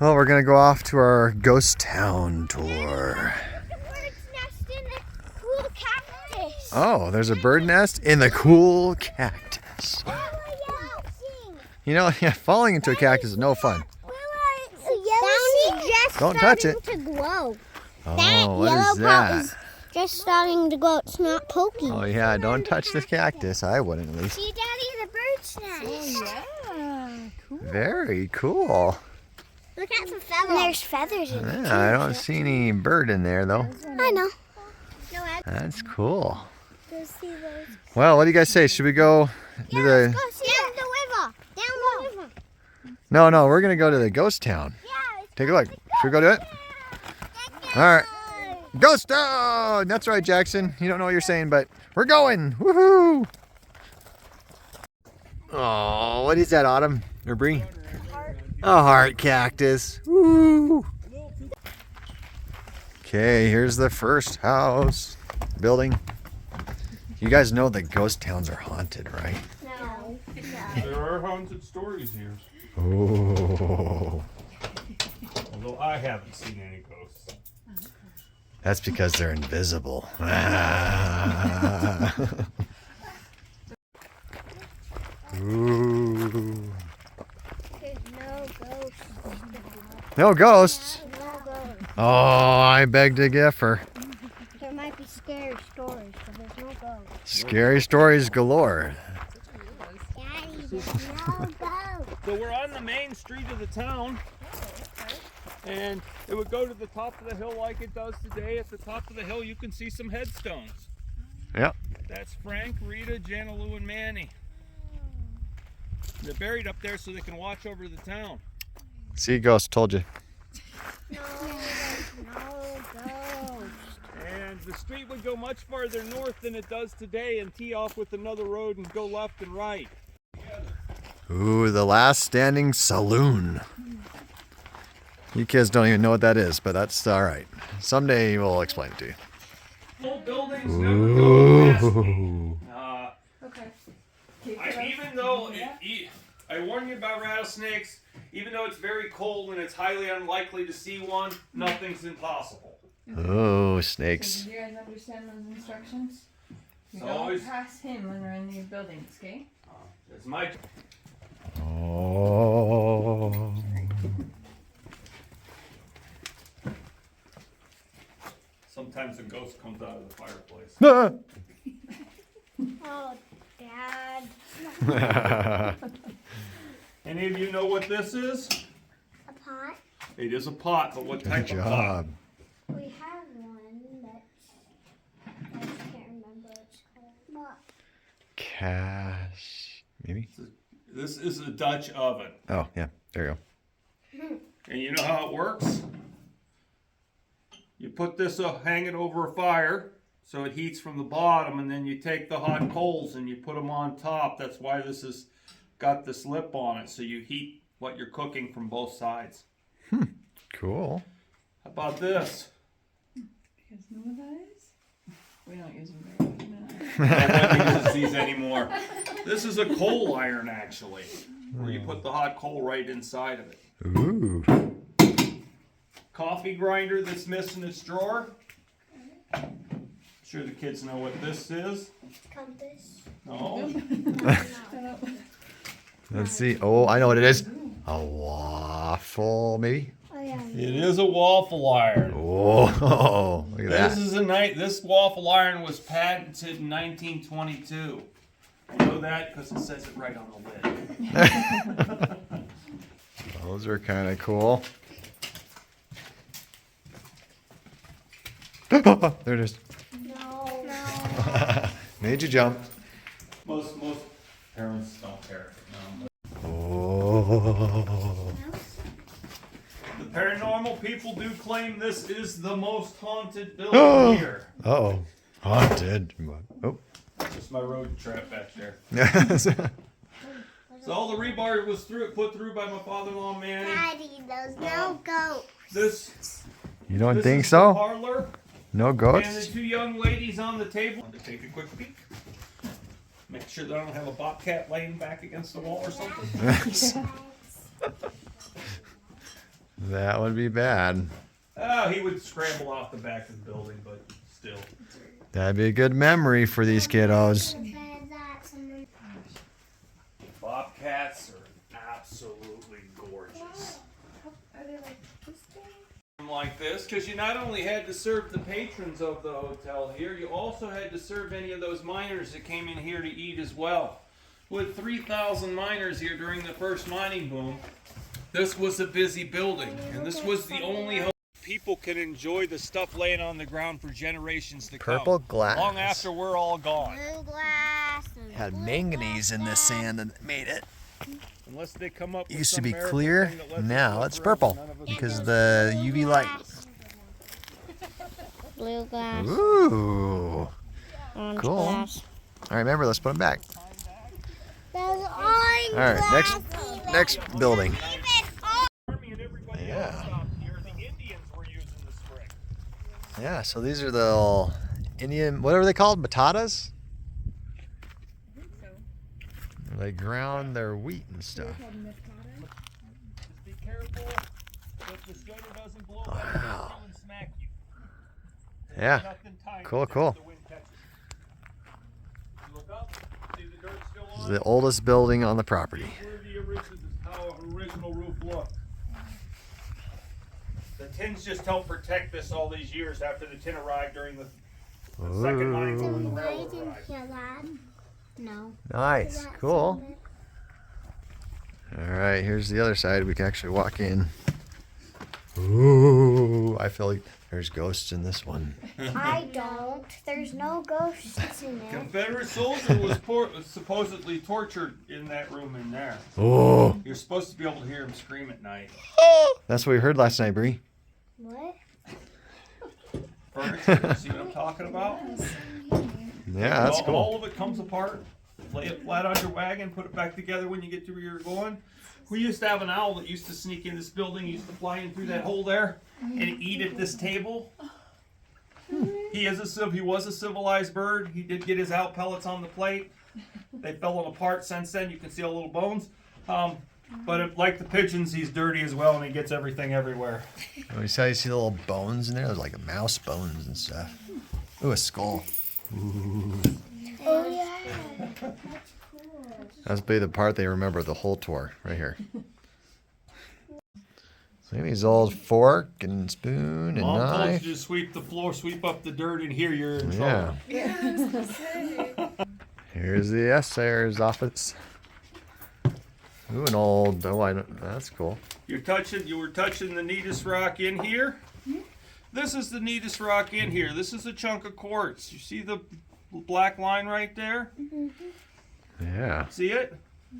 Well, we're gonna go off to our ghost town tour. Oh, there's a bird nest in the cool cactus. You know, yeah, falling into a cactus is no fun. Don't touch it. Oh, what is that? Just starting to grow. It's not poking. Oh yeah, don't touch the cactus. I wouldn't at least. See, Daddy, the bird's nest. Oh yeah, cool. Very cool. Look at some feathers. There's feathers in it. Yeah, I don't see any bird in there though. I know. That's cool. Go see those. Well, what do you guys say? Should we go to Let's the... go see down the river. Down the river. No, we're gonna go to the ghost town. Yeah. Take a look. Should we go do it? All right. Ghost town! That's right, Jackson. You don't know what you're saying, but we're going. Woohoo! Oh, what is that, Autumn? Or Bree? A heart cactus. Woo! Okay, here's the first house building. You guys know that ghost towns are haunted, right? No. There are haunted stories here. Oh. Although I haven't seen any ghosts. That's because they're invisible. Ooh. There's no ghosts. No ghosts. No ghosts. Oh, I beg to differ. There might be scary stories, but there's no ghosts. Scary stories galore. Daddy, there's no ghosts. So we're on the main street of the town. And it would go to the top of the hill like it does today. At the top of the hill you can see some headstones. Yep. That's Frank, Rita, Jana, Lou, and Manny. They're buried up there so they can watch over the town. See, ghost, told you. No, there's no ghosts. And the street would go much farther north than it does today and tee off with another road and go left and right. Ooh, the last standing saloon. You kids don't even know what that is, but that's all right. Someday we'll explain it to you. Old buildings never go past me. Okay. Even though I warn you about rattlesnakes, even though it's very cold and it's highly unlikely to see one, nothing's impossible. Oh, So snakes. do you guys understand those instructions? You So don't always- pass him when we're in these buildings, okay? It's my Oh. Sometimes a ghost comes out of the fireplace. Ah. Oh, Dad. Any of you know what this is? A pot? It is a pot, but what type Good of pot? job. We have one that's... I just can't remember what it's called. What? Cash. Maybe? This is a Dutch oven. Oh, yeah. There you go. And you know how it works? You put this hang it over a fire so it heats from the bottom, and then you take the hot coals and you put them on top. That's why this has got this lip on it, so you heat what you're cooking from both sides. Cool. How about this? You guys know what that is? We don't use them very often. Nobody uses these anymore. This is a coal iron, actually, where you put the hot coal right inside of it. Ooh. Coffee grinder that's missing its drawer. I'm sure the kids know what this is. Compass. No. Let's see. Oh, I know what it is. A waffle, maybe? Oh, yeah. It is a waffle iron. Oh, look at that. This waffle iron was patented in 1922. I know that because it says it right on the lid. Those are kind of cool. There it is. No. Made you jump. Most parents don't care. No. Oh. The paranormal people do claim this is the most haunted building here. Uh-oh. Haunted. Oh. Just my road trap back there. Yes. So all the rebar was put through by my father-in-law Manny. Daddy, there's no ghosts. This You don't this think is the so? parlor. No And the ghosts? two young ladies on the table. Want to take a quick peek? Make sure that I don't have a bobcat laying back against the wall or something. That would be bad. Oh, he would scramble off the back of the building, but still. That'd be a good memory for these kiddos. Bobcats are absolutely gorgeous. Are they like this thing? Like this, because you not only had to serve the patrons of the hotel here, you also had to serve any of those miners that came in here to eat as well. With 3,000 miners here during the first mining boom, this was a busy building, and this was the only hotel people could enjoy the stuff laying on the ground for generations to come. Purple glass. Long after we're all gone. Blue glass. Had manganese in this sand and made it. Unless they come up with Used to some be miracle clear, thing that lets now us it's live forever, purple none of us because know. of the UV light. Blue glass. Ooh. Orange Cool. glass. All right, remember, let's put them back. There's orange All right, next building. Army and everybody Yeah. else stopped here. The Indians were using the spring. Yeah, so these are the little Indian, whatever they called, batatas? I think so. They ground their wheat and They're stuff. called mifkada. Just be careful that the shutter doesn't blow back Wow. and smack you. Yeah, Nothing tiny cool, that cool. the wind catches. You look up, see the dirt still This is on the it? oldest building on the property. Where the original, how original roof looked. The tins just helped protect this all these years after the tin arrived during the second mining boom when the I railroad didn't arrived. hear that. No. Nice, cool. All right, here's the other side. We can actually walk in. Ooh, I feel like there's ghosts in this one. I don't. There's no ghosts in it. Confederate soldier was supposedly tortured in that room in there. Oh, You're supposed to be able to hear him scream at night. that's what we heard last night, Bree. What? Furniture, see what I'm talking about? Yeah, that's cool. All of it comes apart. Lay it flat on your wagon, put it back together when you get to where you're going. We used to have an owl that used to sneak in this building, used to fly in through that hole there and eat at this table. He was a civilized bird. He did get his out pellets on the plate. They fell apart since then. You can see all little bones. But like the pigeons, he's dirty as well, and he gets everything everywhere. Oh, you see the little bones in there? There's like mouse bones and stuff. Ooh, a skull. Oh yeah. That's cool. That's be the part they remember the whole tour, right here. So his old fork and spoon and Mom told you knife. to sweep the floor, sweep up the dirt, and here you're in Yeah. trouble. Yeah, I was gonna say. Here's the assayer's office. Ooh, an old. Oh, I don't. That's cool. You were touching the neatest rock in here. This is the neatest rock in here. This is a chunk of quartz. You see the black line right there? Yeah. See it? Do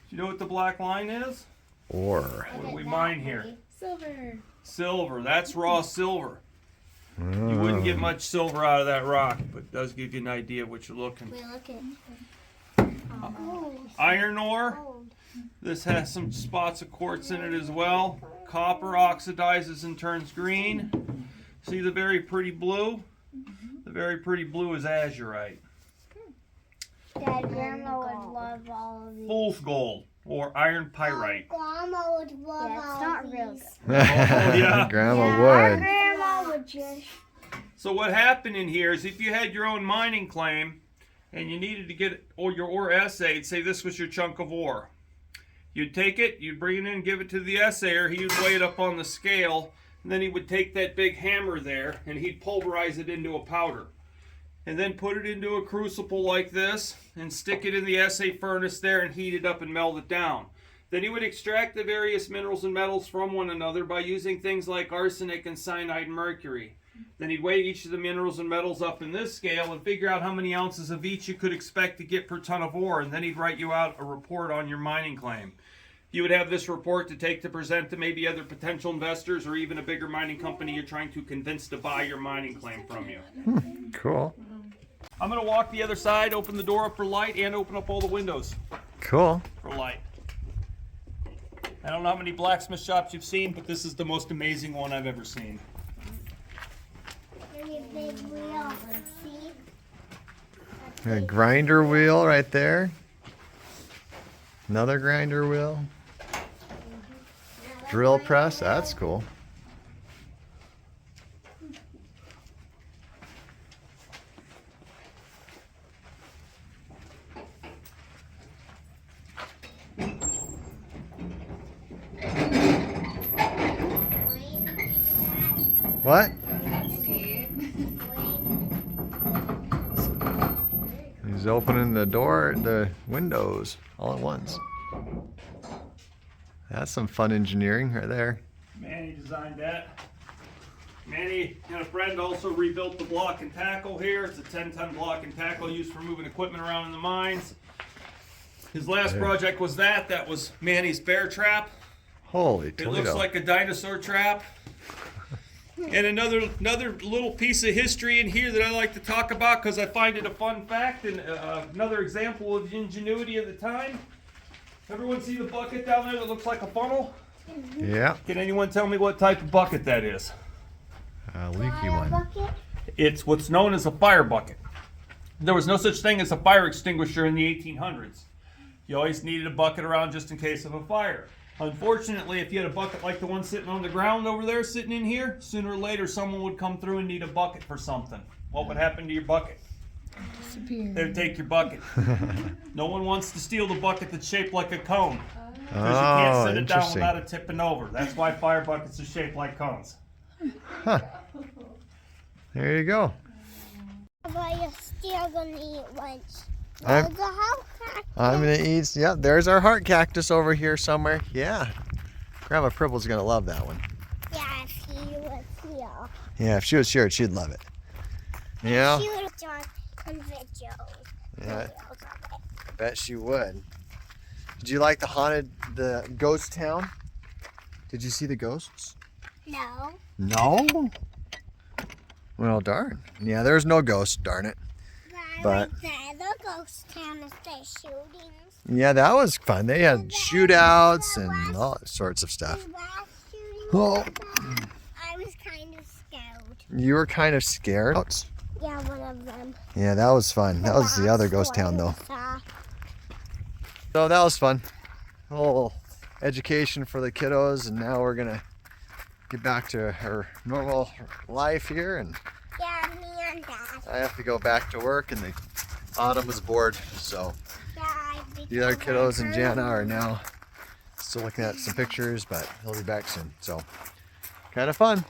you know what the black line is? Ore. What do we mine here? Silver. Silver. That's raw silver. You wouldn't get much silver out of that rock, but it does give you an idea of what you're looking. Wait, look at. Oh. Iron ore. Gold. This has some spots of quartz in it as well. Copper oxidizes and turns green. See the very pretty blue? The very pretty blue is azurite. Dad, Grandma would love all of these. Fool's gold or iron pyrite. Grandma would love all of these. yeah. Grandma Our would. grandma would just. So what happened in here is if you had your own mining claim and you needed to get your ore assayed, say this was your chunk of ore. You'd take it, you'd bring it in, give it to the assayer, he would weigh it up on the scale, and then he would take that big hammer there and he'd pulverize it into a powder. And then put it into a crucible like this and stick it in the assay furnace there and heat it up and melt it down. Then he would extract the various minerals and metals from one another by using things like arsenic and cyanide and mercury. Then he'd weigh each of the minerals and metals up in this scale and figure out how many ounces of each you could expect to get per ton of ore, and then he'd write you out a report on your mining claim. You would have this report to take to present to maybe other potential investors or even a bigger mining company you're trying to convince to buy your mining claim from you. Cool. I'm going to walk the other side, open the door up for light, and open up all the windows Cool. for light. I don't know how many blacksmith shops you've seen, but this is the most amazing one I've ever seen. Really big wheel. See? A grinder wheel right there. Another grinder wheel. Drill press, that's cool. What? He's opening the door, the windows all at once. That's some fun engineering right there. Manny designed that. Manny and a friend also rebuilt the block and tackle here. It's a 10-ton block and tackle used for moving equipment around in the mines. His last project was that. That was Manny's bear trap. Holy It Toledo. looks like a dinosaur trap. And another little piece of history in here that I like to talk about because I find it a fun fact and another example of the ingenuity of the time. Everyone see the bucket down there that looks like a funnel? Yeah, Can anyone tell me what type of bucket that is? a leaky Fire one. bucket. It's what's known as a fire bucket. There was no such thing as a fire extinguisher in the 1800s. You always needed a bucket around just in case of a fire. Unfortunately, if you had a bucket like the one sitting on the ground over there, sitting in here, sooner or later someone would come through and need a bucket for something. What would happen to your bucket? Disappear. They would take your bucket. No one wants to steal the bucket that's shaped like a cone. Because you Oh, can't set it down interesting. without it tipping over. That's why fire buckets are shaped like cones. There you go. But you're still gonna eat lunch. I'm- There's a house cactus. I'm gonna eat. Yeah, there's our heart cactus over here somewhere. Yeah, Grandma Pribble's gonna love that one. Yeah, if he was here. Yeah, if she was here, she'd love it. Yeah, She would join some videos. yeah, I bet she would. Did you like the ghost town? Did you see the ghosts? No. No. Well, darn. Yeah, there's no ghost. Darn it. But- the other ghost town is the shootings. Yeah, that was fun. They had shootouts and all sorts of stuff. The last shooting Oh. I was kind of scared. You were kind of scared. Yeah, one of them. Yeah, that was fun. That was the other ghost town, though. So that was fun. A little education for the kiddos, and now we're gonna get back to her normal life here, and Yeah, me and Dad. I have to go back to work, and the Autumn is bored, so Yeah, the other kiddos and Jana are now still looking at some pictures, but he'll be back soon. So kind of fun.